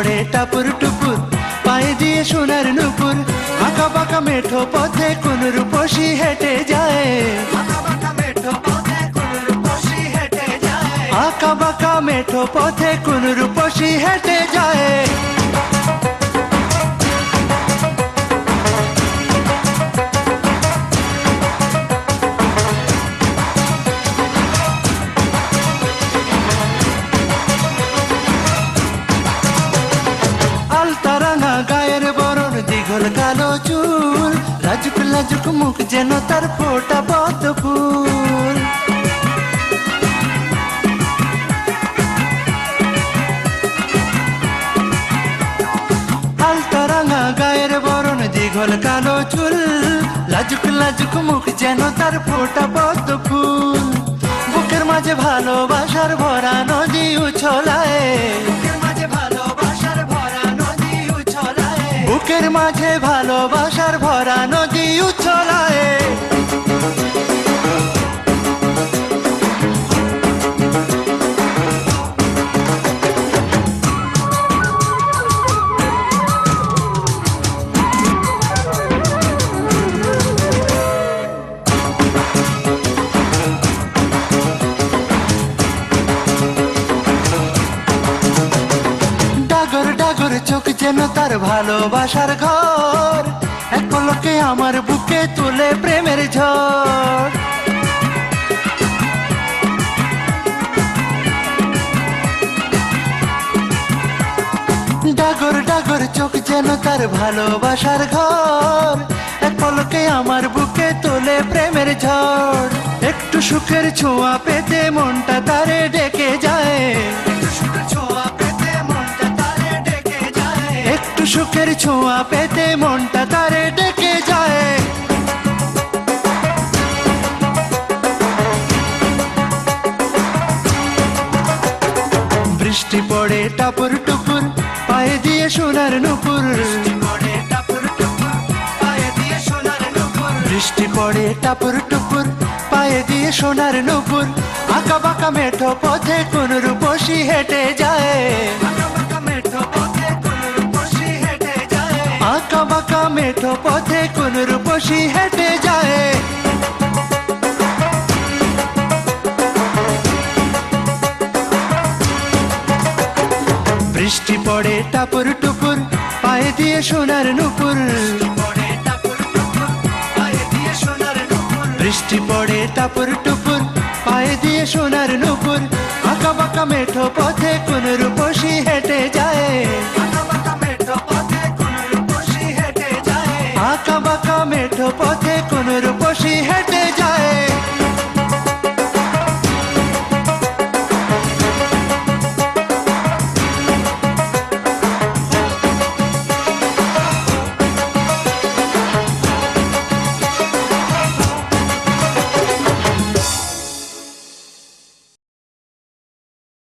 পড়ে টাপুর টুপুর, পায়ে দিয়ে সোনার নুপুর, আঁকা বাঁকা মেঠো পথে কোন রূপসী হেঁটে যায়, আঁকা বাঁকা মেঠো পথে কোন রূপসী হেঁটে যায়, আঁকা বাঁকা মেঠো পথে কোন রূপসী হেঁটে যায়। কালো চুল, লাজুক লাজুক মুখ যেন তার ফোটা পদ্ম ফুল, আলতা রাঙা গায়ের বরণ, দীঘল কালো চুল, লাজুক লাজুক মুখ যেন তার ফোটা পদ্ম ফুল। বুকের মাঝে ভালোবাসার ভরা নদী উছলায়, বুকের মাঝে ভালোবাসার ভরা নদী উছলায়। ডাগর ডাগর চোখ যেন তার ভালোবাসার ঘর, এক পলকে আমার বুকে তুলে প্রেমের ঝড়। ডাগর ডাগর চোখ যেন তার ভালোবাসার ঘর, এক পলকে আমার বুকে তোলে প্রেমের ঝড়। একটু সুখের ছোঁয়া পেতে মনটা তারে ডেকে যায়, একটু সুখের ছোঁয়া পেতে মনটা তারে ডেকে যায়। বৃষ্টি পড়ে টাপুর টুপুর, পায়ে দিয়ে সোনার নুপুর, বৃষ্টি পড়ে টাপুর টুপুর, পায়ে দিয়ে সোনার নুপুর, বৃষ্টি পড়ে টাপুর টুপুর, পায়ে দিয়ে সোনার নুপুর, আঁকা বাঁকা মেঠো পথে কোন রূপসী হেঁটে যায়, আঁকা বাঁকা মেঠো পথে কোন রূপসী হেঁটে যায়, আঁকা বাঁকা মেঠো পথে কোন রূপসী হেঁটে যায়। বৃষ্টি পড়ে টাপুর টুপুর, পায়ে দিয়ে সোনার নুপুর, বৃষ্টি পড়ে টাপুর টুপুর, পায়ে দিয়ে সোনার নুপুর, আঁকা বাঁকা মেঠো পথে কোন রূপসী হেঁটে যায়।